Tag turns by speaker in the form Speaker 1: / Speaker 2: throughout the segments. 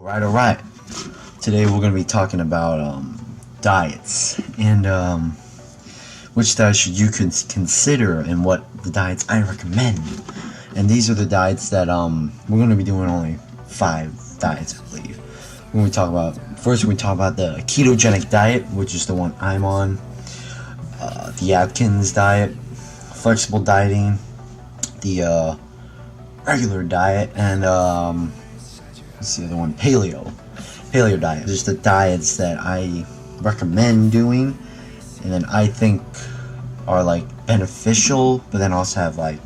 Speaker 1: Alright. Today we're going to be talking about diets and which diets should you consider and what the diets I recommend. And these are the diets that we're going to be doing only 5 diets, I believe. When we talk about the Ketogenic Diet, which is the one I'm on, the Atkins Diet, Flexible Dieting, the regular diet, and what's the other one? Paleo Diet. Just the diets that I recommend doing, and then I think are like beneficial, but then also have like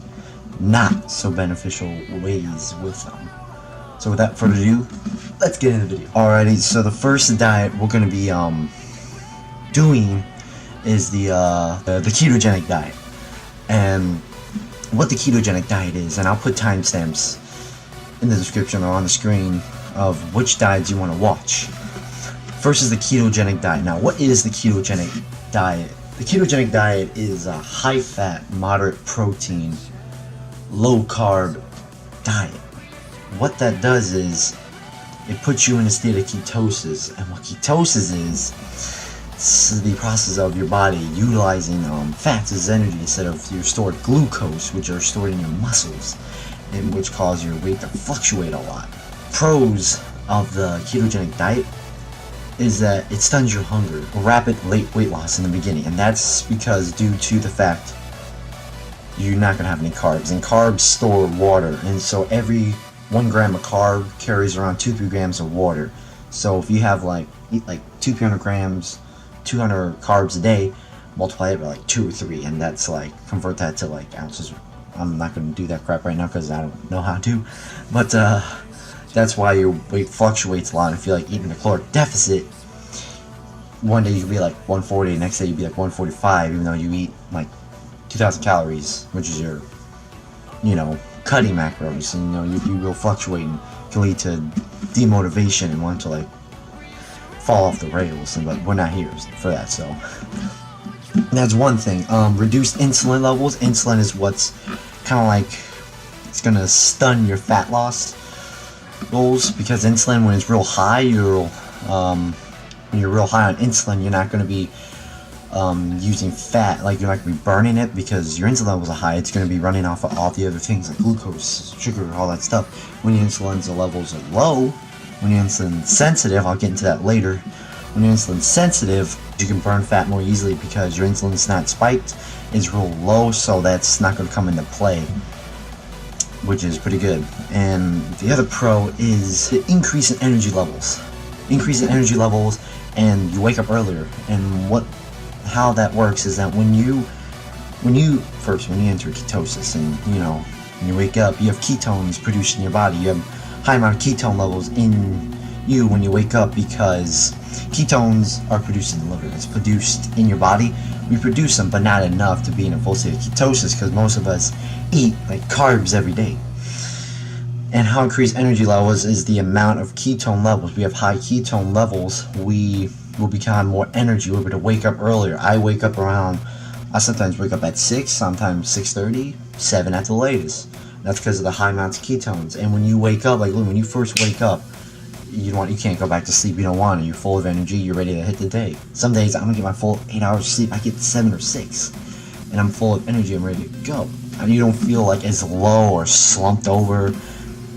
Speaker 1: not so beneficial ways with them. So without further ado, let's get into the video. Alrighty, so the first diet we're gonna be doing is the Ketogenic Diet. And what the Ketogenic Diet is, and I'll put timestamps in the description or on the screen of which diets you want to watch. First is the Ketogenic Diet. Now, what is the Ketogenic Diet? The Ketogenic Diet is a high-fat, moderate protein, low-carb diet. What that does is it puts you in a state of ketosis, and what ketosis is, it's the process of your body utilizing fats as energy instead of your stored glucose, which are stored in your muscles, and which cause your weight to fluctuate a lot. Pros of the ketogenic diet is that it stuns your hunger, rapid late weight loss in the beginning, and that's because due to the fact you're not going to have any carbs, and carbs store water, and so every 1 gram of carb carries around 2-3 grams of water. So if you have eat 200-300 grams, 200 carbs a day, multiply it by 2 or 3, and that's convert that to ounces. I'm not going to do that crap right now because I don't know how to, but that's why your weight fluctuates a lot. If you're eating a caloric deficit, one day you could be 140, next day you'd be 145, even though you eat 2,000 calories, which is your cutting macros, and you will fluctuate and can lead to demotivation and want to fall off the rails, but we're not here for that. So that's one thing. Reduced insulin levels. Insulin is what's kind of it's gonna stun your fat loss goals, because insulin, when it's real high, when you're real high on insulin, you're not going to be using fat, you're not going to be burning it, because your insulin levels are high. It's going to be running off of all the other things like glucose, sugar, all that stuff. When your insulin's levels are low, when you're insulin sensitive, I'll get into that later. When you're insulin sensitive, you can burn fat more easily because your insulin's not spiked, it's real low, so that's not going to come into play, which is pretty good. And the other pro is the increase in energy levels. Increase in energy levels, and you wake up earlier. And how that works is that when you enter ketosis, and when you wake up, you have ketones produced in your body. You have high amount of ketone levels in you when you wake up, because ketones are produced in the liver. It's produced in your body. We produce them, but not enough to be in a full state of ketosis, because most of us eat carbs every day. And how increase energy levels is the amount of ketone levels. We have high ketone levels, we will become more energy. We're able to wake up earlier. I sometimes wake up at 6, sometimes 6:30, 7 at the latest. That's because of the high amounts of ketones. And when you wake up, when you first wake up, you can't go back to sleep. You don't want to. You're full of energy. You're ready to hit the day. Some days I don't get my full 8 hours of sleep. I get 7 or 6, and I'm full of energy. I'm ready to go. And you don't feel as low or slumped over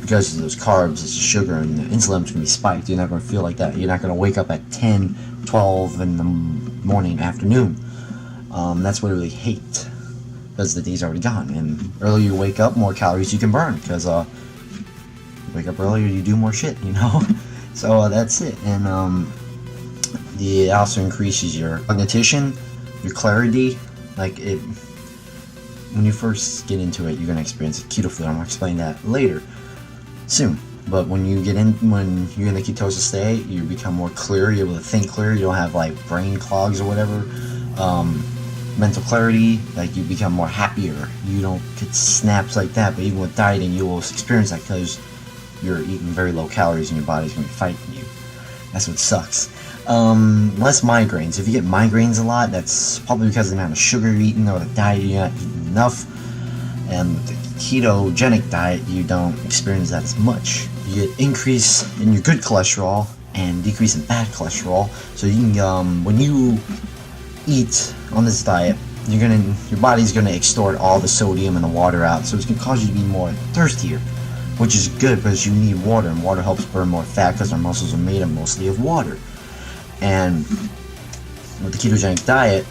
Speaker 1: because of those carbs. It's the sugar, and the insulin's gonna be spiked. You're not gonna feel like that. You're not gonna wake up at 10, 12 in the morning, afternoon. That's what I really hate, because the day's already gone. And earlier you wake up, more calories you can burn, because you wake up earlier, you do more shit, So that's it. And it also increases your cognition, your clarity. When you first get into it, you're gonna experience a keto flu. I'm gonna explain that later, soon. But when you're in the ketosis state, you become more clear. You're able to think clear. You don't have brain clogs or whatever. Mental clarity, you become more happier. You don't get snaps like that. But even with dieting, you will experience that, because you're eating very low calories and your body's going to be fighting you. That's what sucks. Less migraines. If you get migraines a lot, that's probably because of the amount of sugar you're eating, or the diet you're not eating enough. And with the ketogenic diet, you don't experience that as much. you get increase in your good cholesterol and decrease in bad cholesterol. So you can, when you eat on this diet, your body's gonna extort all the sodium and the water out. So it's gonna cause you to be more thirstier, which is good because you need water, and water helps burn more fat because our muscles are made of mostly of water. And with the ketogenic diet,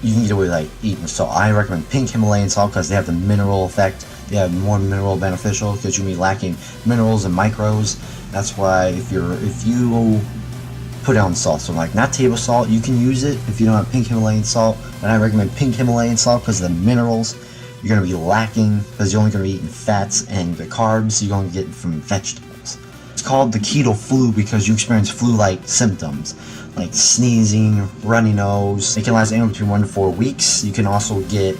Speaker 1: you can get away with like eating salt. I recommend pink Himalayan salt because they have the mineral effect. They have more mineral beneficial because you'll be lacking minerals and micros. That's why if you put on salt, so like not table salt, you can use it if you don't have pink Himalayan salt, but I recommend pink Himalayan salt because of the minerals you're going to be lacking, because you're only going to be eating fats, and the carbs you're going to get from vegetables. It's called the keto flu because you experience flu-like symptoms like sneezing, runny nose. It can last anywhere between 1 to 4 weeks. You can also get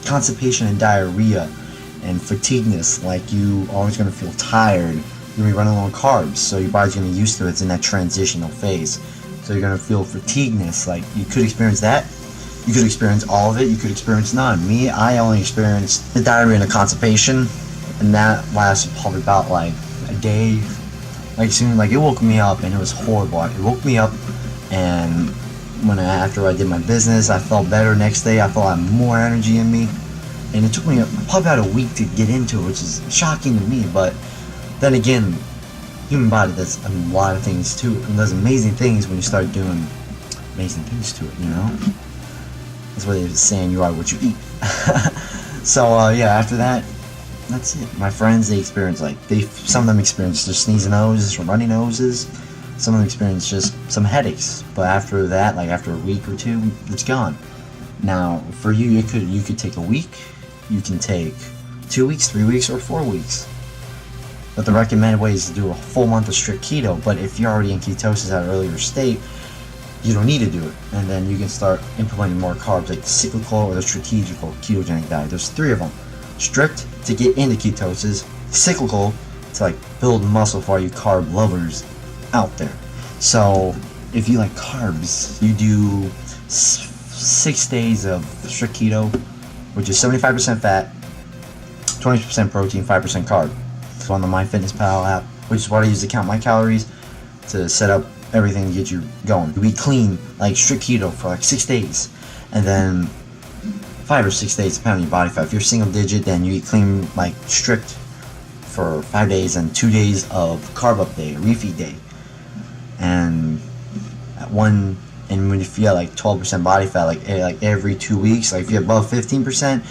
Speaker 1: constipation and diarrhea and fatigueness, like you always going to feel tired. You're going to be running low on carbs, so your body's going to be used to it. It's in that transitional phase. So you're going to feel fatigueness, like you could experience that. You could experience all of it, you could experience none. Me, I only experienced the diarrhea and the constipation, and that lasted probably about like a day. Like it woke me up and it was horrible. It woke me up, and after I did my business, I felt better. Next day, I felt I had more energy in me, and it took me probably about a week to get into it, which is shocking to me. But then again, human body does a lot of things to it, and does amazing things when you start doing amazing things to it, you know? That's what they're saying, you are what you eat. So yeah, after that, that's it. My friends, they experience some of them experience just sneezing noses, runny noses. Some of them experience just some headaches. But after that, like after a week or two, it's gone. Now, for you, you could take a week, you can take 2 weeks, 3 weeks, or 4 weeks. But the recommended way is to do a full month of strict keto. But if you're already in ketosis at an earlier state, you don't need to do it, and then you can start implementing more carbs, like the cyclical or the strategical ketogenic diet. There's 3 of them. Strict to get into ketosis, cyclical to like build muscle for all you carb lovers out there. So if you like carbs, you do 6 days of strict keto, which is 75% fat, 20% protein, 5% carb. So on the MyFitnessPal app, which is what I use to count my calories to set up everything to get you going. You eat clean, like strict keto for like 6 days, and then 5 or 6 days depending on your body fat. If you're single digit, then you eat clean, like strict, for 5 days, and 2 days of carb up day, refeed day. And if you have like 12% body fat, like every 2 weeks, like if you're above 15%,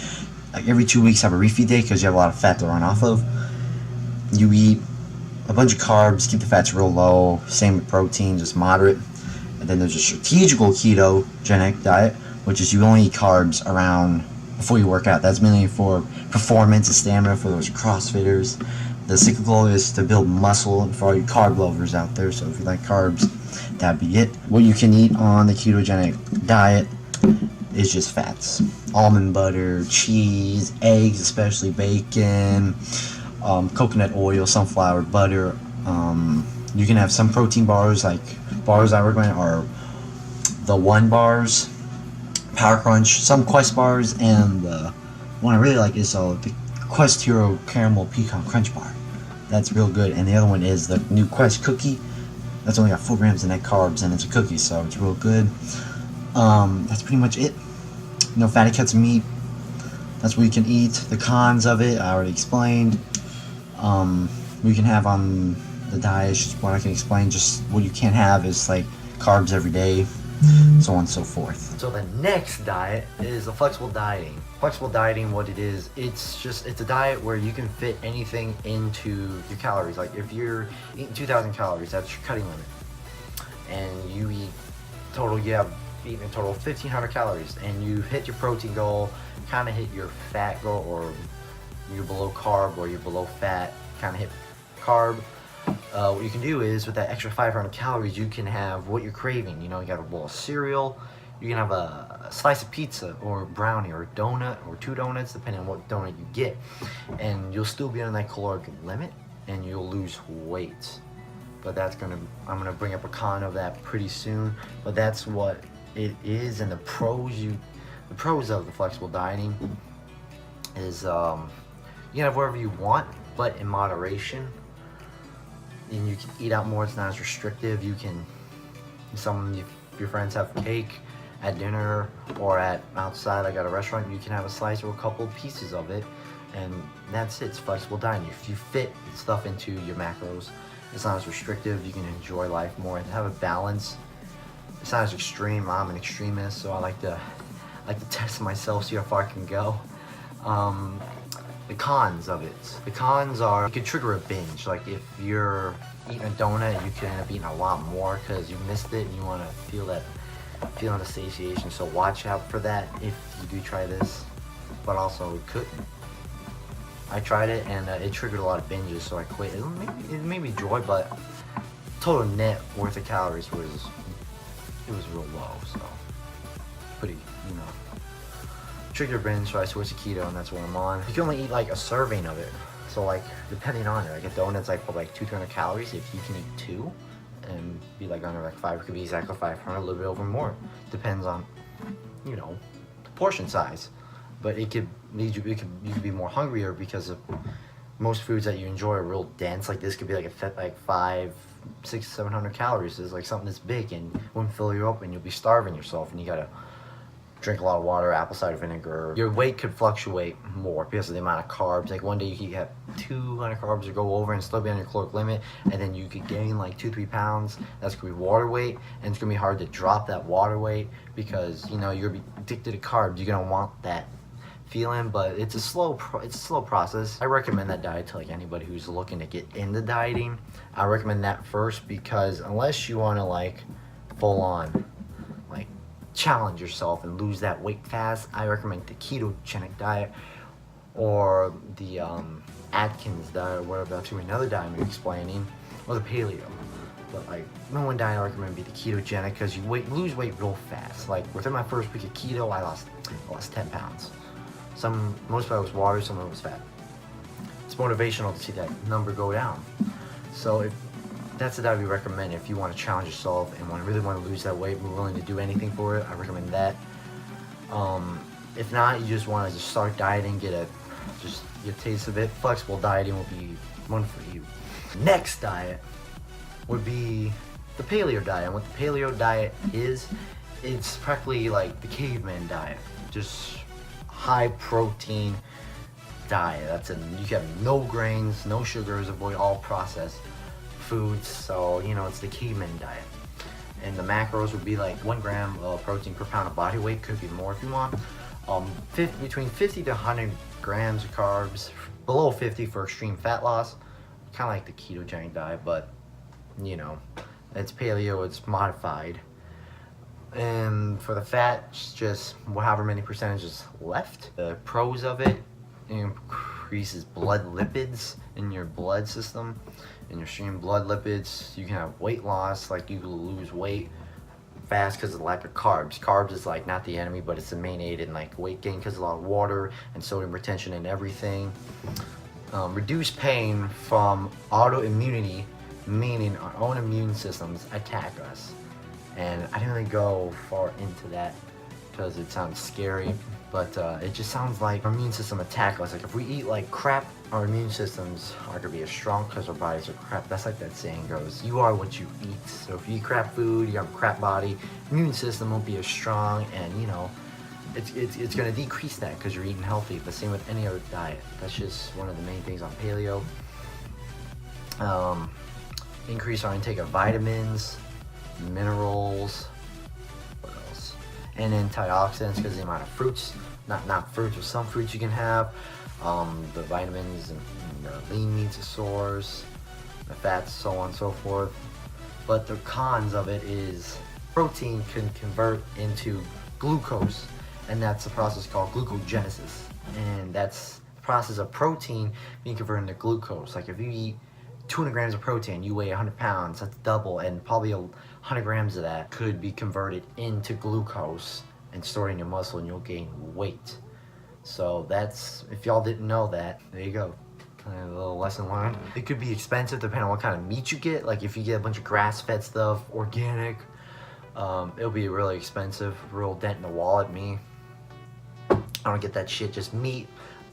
Speaker 1: like every 2 weeks have a refeed day because you have a lot of fat to run off of. You eat a bunch of carbs, keep the fats real low, same with protein, just moderate. And then there's a strategical ketogenic diet, which is you only eat carbs around before you work out. That's mainly for performance and stamina for those CrossFitters. The cyclical is to build muscle and for all you carb lovers out there. So if you like carbs, that'd be it. What you can eat on the ketogenic diet is just fats. Almond butter, cheese, eggs, especially bacon, coconut oil, sunflower butter. You can have some protein bars, like bars I recommend are the One bars, Power Crunch, some Quest bars, and the one I really like is the Quest Hero Caramel Pecan Crunch Bar. That's real good. And the other one is the new Quest Cookie. That's only got 4 grams of net carbs, and it's a cookie, so it's real good. That's pretty much it. No fatty cuts of meat. That's what you can eat. The cons of it, I already explained. What you can have on the diet is just what I can explain. Just what you can't have is like carbs every day, so on and so forth. So the next diet is a flexible dieting. Flexible dieting, what it is, it's a diet where you can fit anything into your calories. Like if you're eating 2,000 calories, that's your cutting limit, and you eat a total of 1,500 calories, and you hit your protein goal, kind of hit your fat goal, or you're below carb or you're below fat, kind of hit carb. What you can do is with that extra 500 calories, you can have what you're craving. You know, you got a bowl of cereal, you can have a slice of pizza or a brownie or a donut or 2 donuts, depending on what donut you get, and you'll still be on that caloric limit and you'll lose weight. But I'm gonna bring up a con of that pretty soon. But that's what it is, and the pros of the flexible dieting is you can have whatever you want.
Speaker 2: but in moderation. And you can eat out more, it's not as restrictive. You can, if your friends have cake at dinner or at outside, like at a restaurant, you can have a slice or a couple pieces of it, and that's it. It's flexible dining. If you fit stuff into your macros, it's not as restrictive. You can enjoy life more and have a balance. It's not as extreme. I'm an extremist, so I like to test myself, see how far I can go. The cons of it. The cons are, it could trigger a binge. Like if you're eating a donut, you could end up eating a lot more because you missed it and you want to feel that feeling of satiation. So watch out for that if you do try this. But also it could. I tried it and it triggered a lot of binges, so I quit. It made me joy, but total net worth of calories was real low. So pretty, trigger binge, so I switched to keto, and that's what I'm on. You can only eat like a serving of it, so like depending on it, like a donut's like 200 calories. If you can eat 2 and be like under like 5, it could be exactly 500, a little bit over more. Depends on the portion size, but it could lead you. You could be more hungrier because of most foods that you enjoy are real dense. Like this could be like like 500, 600, 700 calories. It's like something that's big and won't fill you up, and you'll be starving yourself, and you gotta drink a lot of water, apple cider vinegar. Your weight could fluctuate more because of the amount of carbs. Like one day you could have 200 carbs or go over and still be on your caloric limit, and then you could gain like 2-3 pounds. That's gonna be water weight, and it's gonna be hard to drop that water weight because you're gonna be addicted to carbs. You're gonna want that feeling, but it's a slow process. I recommend that diet to like anybody who's looking to get into dieting. I recommend that first because unless you want to like full on challenge yourself and lose that weight fast, I recommend the Ketogenic Diet or the Atkins diet, or whatever. That's another diet I'm explaining, or the Paleo. But like number one diet I recommend be the Ketogenic because you lose weight real fast. Like within my first week of keto, I lost 10 pounds. Most of it was water, some of it was fat. It's motivational to see that number go down. So that's the diet we recommend if you want to challenge yourself and really want to lose that weight. We're willing to do anything for it. I recommend that. If not, you just want to start dieting, get a taste of it. Flexible dieting will be one for you. Next diet would be the Paleo Diet. And what the Paleo Diet is, it's practically like the caveman diet. Just high protein diet. That's it. You can have no grains, no sugars, avoid all processed foods. So it's the caveman diet, and the macros would be like 1 gram of protein per pound of body weight. Could be more if you want. Between 50 to 100 grams of carbs, below 50 for extreme fat loss. Kind of like the ketogenic diet, but it's paleo, it's modified. And for the fat, it's just however many percentages left. The pros of it: increases blood lipids in your blood system. In your stream blood lipids, you can have weight loss, like you lose weight fast because of the lack of carbs. Carbs is like not the enemy, but it's the main aid in like weight gain because of a lot of water and sodium retention and everything. Reduce pain from autoimmunity, meaning our own immune systems attack us. And I didn't really go far into that because it sounds scary, but it just sounds like our immune system attack us. Like if we eat like crap, our immune systems are gonna be as strong because our bodies are crap. That's like that saying goes, you are what you eat. So if you eat crap food, you have a crap body, immune system won't be as strong, and it's gonna decrease that because you're eating healthy. But same with any other diet. That's just one of the main things on paleo. Increase our intake of vitamins, minerals, what else? And antioxidants because the amount of fruits, not fruits, but some fruits you can have. The vitamins and the lean meats, the sours, the fats, so on and so forth. But the cons of it is protein can convert into glucose, and that's a process called glucogenesis. And that's the process of protein being converted into glucose. Like if you eat 200 grams of protein, you weigh 100 pounds, that's double, and probably 100 grams of that could be converted into glucose and stored in your muscle, and you'll gain weight. So that's, if y'all didn't know that, there you go. A little lesson learned. It could be expensive depending on what kind of meat you get. Like if you get a bunch of grass-fed stuff, organic, it'll be really expensive, real dent in the wallet. Me, I don't get that shit, just meat.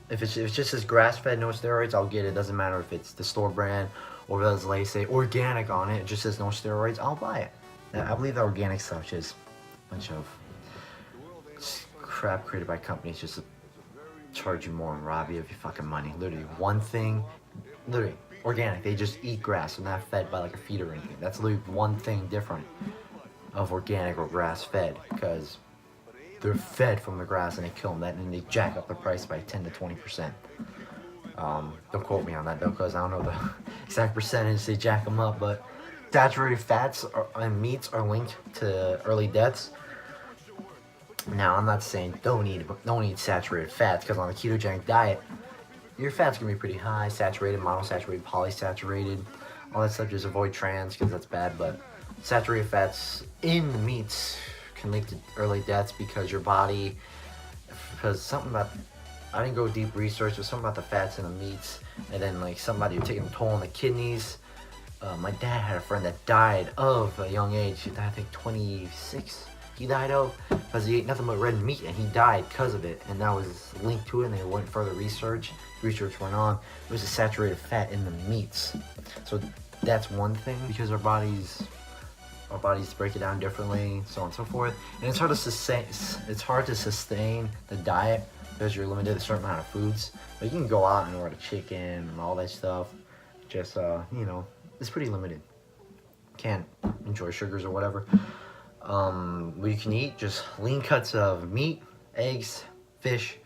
Speaker 2: if it's just says grass-fed, no steroids, I'll get it. Doesn't matter if it's the store brand or if it does like say organic on it. It just says no steroids. I'll buy it. I believe the organic stuff is a bunch of crap created by companies just to charge you more and rob you of your fucking money. Literally one thing, literally organic. They just eat grass. They're not fed by like a feed or anything. That's literally one thing different of organic or grass-fed, because they're fed from the grass and they kill them, and they jack up the price by 10 to 20%. Don't quote me on that though, because I don't know the exact percentage they jack them up, but saturated fats and meats are linked to early deaths. Now, I'm not saying don't eat saturated fats, because on the ketogenic diet, your fat's gonna be pretty high, saturated, monosaturated, polysaturated, all that stuff. Just avoid trans, because that's bad, but saturated fats in the meats can lead to early deaths, because your body, because something about, I didn't go deep research, but something about the fats in the meats, and then like somebody taking a toll on the kidneys. My dad had a friend that died of a young age. He died, I think 26. He died of, because he ate nothing but red meat, and he died because of it, and that was linked to it, and they went further research went on. It was a saturated fat in the meats. So that's one thing, because our bodies break it down differently, so on and so forth, and it's hard to sustain the diet because you're limited to a certain amount of foods. But you can go out and order chicken and all that stuff, just you know, it's pretty limited. Can't enjoy sugars or whatever. What you can eat, just lean cuts of meat, eggs, fish,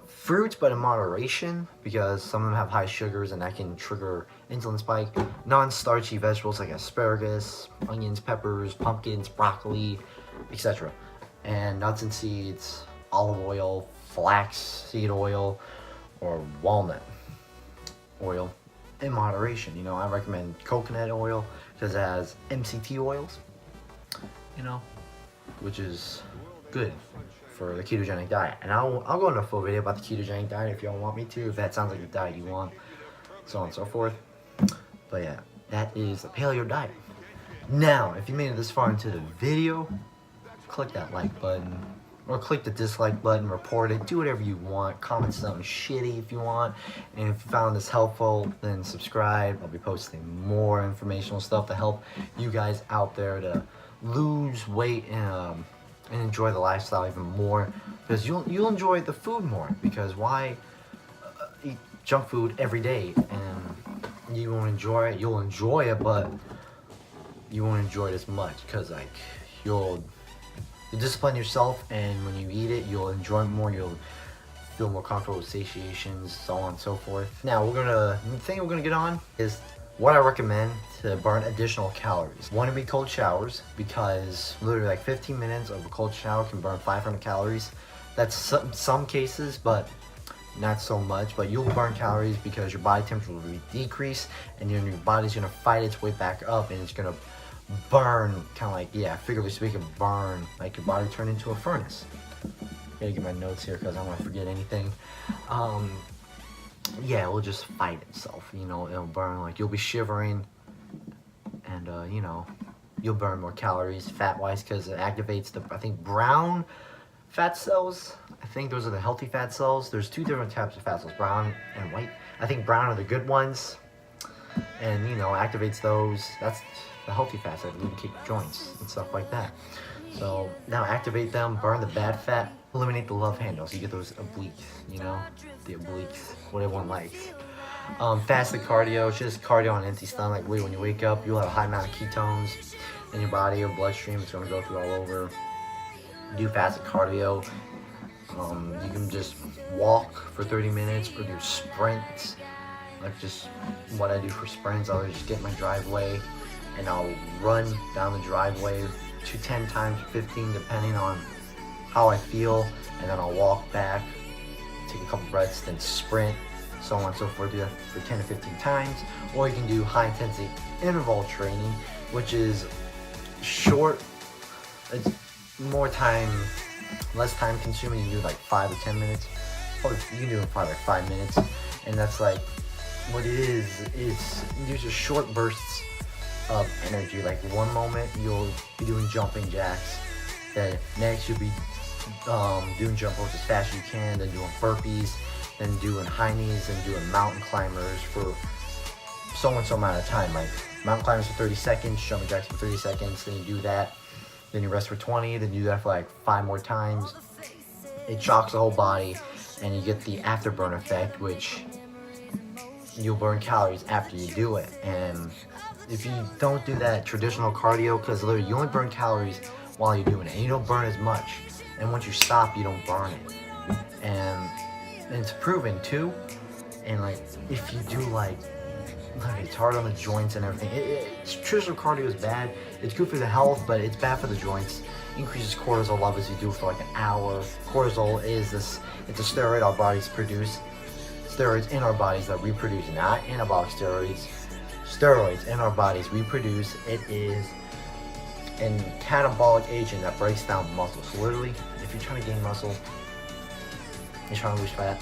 Speaker 2: fruits, but in moderation, because some of them have high sugars and that can trigger insulin spike. Non-starchy vegetables like asparagus, onions, peppers, pumpkins, broccoli, etc. And nuts and seeds, olive oil, flax seed oil, or walnut oil in moderation. You know, I recommend coconut oil because it has MCT oils, you know, which is good for the ketogenic diet. And I'll go into a full video about the ketogenic diet if y'all want me to, if that sounds like the diet you want, so on and so forth. But yeah, that is the paleo diet. Now, if you made it this far into the video, click that like button, or click the dislike button, report it, do whatever you want, comment something shitty if you want, and if you found this helpful, then subscribe. I'll be posting more informational stuff to help you guys out there to lose weight and enjoy the lifestyle even more, because you'll enjoy the food more, because why eat junk food every day and you won't enjoy it? You'll enjoy it, but you won't enjoy it as much, because like you'll discipline yourself, and when you eat it you'll enjoy it more, you'll feel more comfortable with satiations, so on and so forth. Now the thing we're gonna get on is what I recommend to burn additional calories. One would be cold showers, because literally like 15 minutes of a cold shower can burn 500 calories. That's some cases, but not so much. But you'll burn calories because your body temperature will be decreased, and then your body's gonna fight its way back up, and it's gonna burn, kind of like, yeah, figuratively speaking, burn like your body turned into a furnace. Gotta get my notes here because I don't want to forget anything. Yeah, it will just fight itself, you know, it'll burn, like you'll be shivering, and you know, you'll burn more calories fat-wise, because it activates the, I think, brown fat cells. I think those are the healthy fat cells. There's two different types of fat cells, brown and white. I think brown are the good ones, and you know, activates those. That's the healthy fats that lubricate joints and stuff like that. So now activate them, burn the bad fat, eliminate the love handles. You get those obliques, you know, the obliques, what everyone likes. Fasted cardio, it's just cardio on an empty stomach. When you wake up, you'll have a high amount of ketones in your body, your bloodstream. It's going to go through all over. Do fasted cardio. You can just walk for 30 minutes or do sprints. Like just what I do for sprints, I'll just get in my driveway and I'll run down the driveway 10 times, 15, depending on how I feel, and then I'll walk back, take a couple breaths, then sprint, so on and so forth. Do that for 10 to 15 times. Or you can do high intensity interval training, which is short, it's more time, less time consuming. You can do like 5 to 10 minutes. Probably, you can do it probably like 5 minutes, and that's like what it is these are short bursts of energy. Like one moment you'll be doing jumping jacks, then next you'll be doing jump ropes as fast as you can, then doing burpees, than doing high knees and doing mountain climbers for so and so amount of time. Like mountain climbers for 30 seconds, jumping jacks for 30 seconds, then you do that, then you rest for 20, then you do that for like 5 more times. It shocks the whole body, and you get the afterburn effect, which you'll burn calories after you do it. And if you don't do that traditional cardio, because literally you only burn calories while you're doing it, and you don't burn as much, and once you stop, you don't burn it. And it's proven too. And like if you do like it's hard on the joints and everything. Traditional cardio is bad. It's good for the health, but it's bad for the joints. Increases cortisol levels you do for like an hour. Cortisol is this, it's a steroid our bodies produce. Steroids in our bodies that we produce, not anabolic steroids. Steroids in our bodies we produce. It is an catabolic agent that breaks down muscle. So literally, if you're trying to gain muscle, you're trying to lose fat,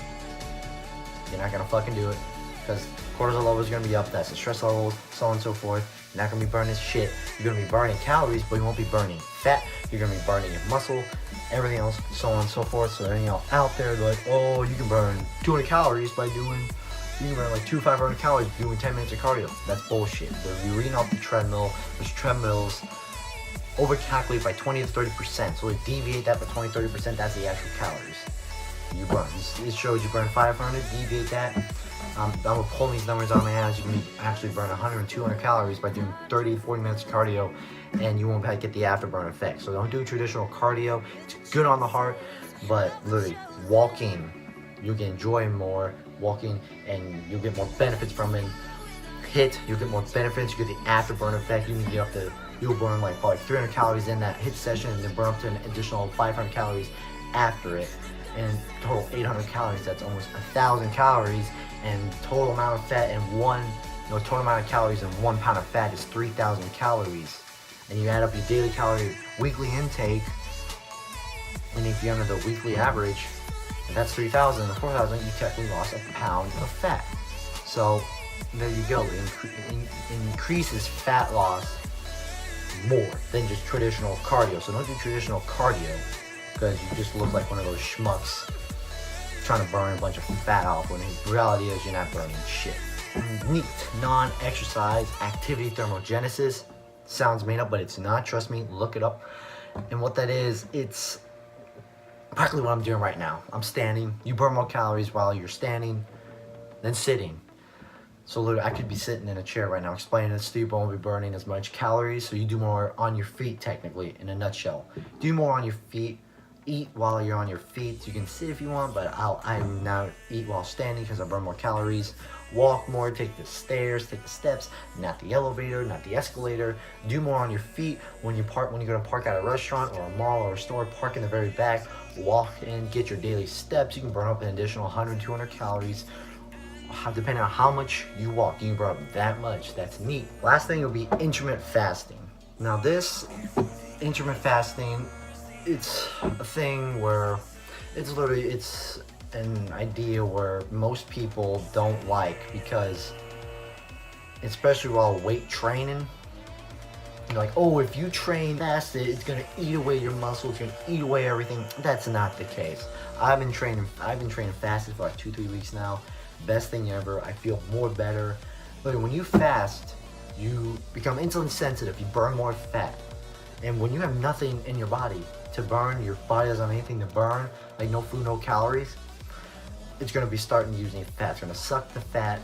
Speaker 2: you're not gonna fucking do it, because cortisol level is going to be up, that's the stress levels, so on and so forth. You're not going to be burning shit. You're going to be burning calories, but you won't be burning fat. You're going to be burning your muscle, everything else, so on and so forth. So anything else out there, like, oh, you can burn 200 calories by doing, you can burn like 500 calories doing 10 minutes of cardio. That's bullshit. If you're reading off the treadmill, those treadmills over-calculate by 20 to 30%. So they deviate that by 20-30%, that's the actual calories you burn. It shows you burn 500, deviate that. I'm pulling these numbers out of my hands. You can actually burn 100 and 200 calories by doing 30-40 minutes of cardio, and you won't get the afterburn effect. So don't do traditional cardio. It's good on the heart, but literally walking, you'll get enjoy more walking, and you'll get more benefits from it. HIIT, you'll get more benefits. You get the afterburn effect. You can get up to, you'll burn like probably 300 calories in that HIIT session, and then burn up to an additional 500 calories after it. And total 800 calories, that's almost 1,000 calories, and total amount of fat in total amount of calories in 1 pound of fat is 3,000 calories. And you add up your daily calorie weekly intake, and if you're under the weekly average, and that's 3,000 or 4,000, you technically lost a pound of fat. So there you go, it increases fat loss more than just traditional cardio. So don't do traditional cardio, because you just look like one of those schmucks trying to burn a bunch of fat off, when the reality is you're not burning shit. NEAT, non-exercise activity thermogenesis. Sounds made up, but it's not. Trust me, look it up. And what that is, it's practically what I'm doing right now. I'm standing. You burn more calories while you're standing than sitting. So literally, I could be sitting in a chair right now explaining this to you, but I won't be burning as much calories. So you do more on your feet, technically, in a nutshell. Do more on your feet. Eat while you're on your feet. You can sit if you want, but I'm now eat while standing because I burn more calories. Walk more, take the stairs, take the steps, not the elevator, not the escalator. Do more on your feet. When you go to park at a restaurant or a mall or a store, park in the very back. Walk in, get your daily steps. You can burn up an additional 100, 200 calories. Depending on how much you walk, you can burn up that much. That's neat. Last thing will be intermittent fasting. Now this intermittent fasting, it's a thing where it's an idea where most people don't like, because especially while weight training, you're like, oh, if you train fasted, it's gonna eat away your muscles, it's gonna eat away everything. That's not the case. I've been training fasted for like 2-3 weeks now. Best thing ever. I feel more better. But when you fast, you become insulin sensitive, you burn more fat. And when you have nothing in your body to burn, your body doesn't have anything to burn, like no food, no calories, it's going to be starting using fat. It's going to suck the fat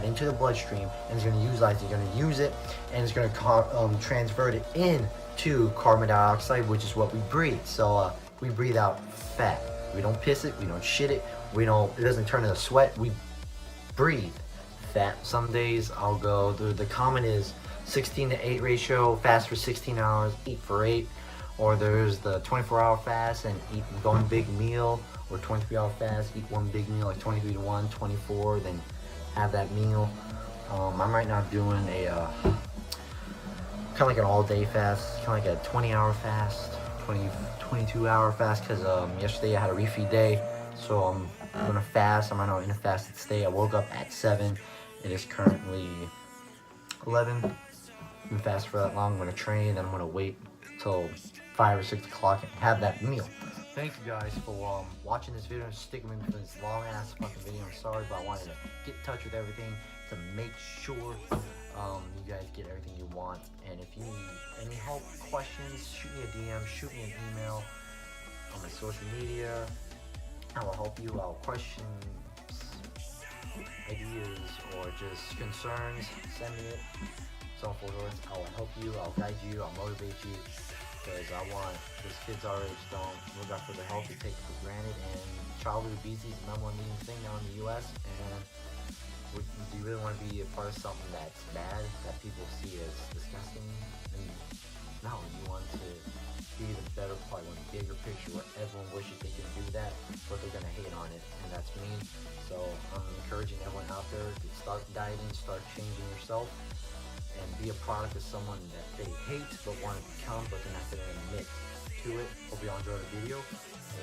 Speaker 2: into the bloodstream, and it's going to utilize it. You're going to use it, and it's going to transfer it into carbon dioxide, which is what we breathe. So we breathe out fat. We don't piss it, we don't shit it, it doesn't turn into sweat. We breathe fat. Some days I'll go, the common is 16-to-8 ratio, fast for 16 hours, eat for 8. Or there's the 24-hour fast and eat one big meal, or 23-hour fast, eat one big meal, like 23-to-1, 24, then have that meal. I'm right now doing a kind of like an all-day fast, kind of like a 20-hour fast, 22-hour fast, because yesterday I had a refeed day, so I'm gonna fast. I'm right now in a fasted state. I woke up at 7. It is currently 11. I've been fast for that long. I'm gonna train, then I'm gonna wait till 5 or 6 o'clock and have that meal. thank you guys for watching this video and sticking with me for this long ass fucking video. I'm sorry, but I wanted to get in touch with everything to make sure you guys get everything you want. And if you need any help, questions, shoot me a DM, shoot me an email on my social media. I will help you out. Questions, ideas, or just concerns, send me it. So forth. I will help you, I'll guide you, I'll motivate you, because I want these kids our age don't look out for their health, they take it for granted, and childhood obesity is the number one leading thing now in the US, and do you really want to be a part of something that's bad, that people see as disgusting? And no, you want to be the better part, one bigger picture where everyone wishes they can do that, but they're going to hate on it, and that's me. So I'm encouraging everyone out there to start dieting, start changing yourself, and be a product of someone that they hate but want to become, but they're not going to admit to it. Hope you all enjoyed the video.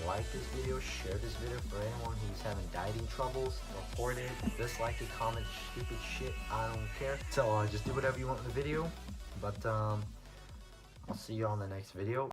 Speaker 2: Like this video, share this video for anyone who's having dieting troubles. Report it, dislike it, comment stupid shit, I don't care. So just do whatever you want in the video, but I'll see you on the next video.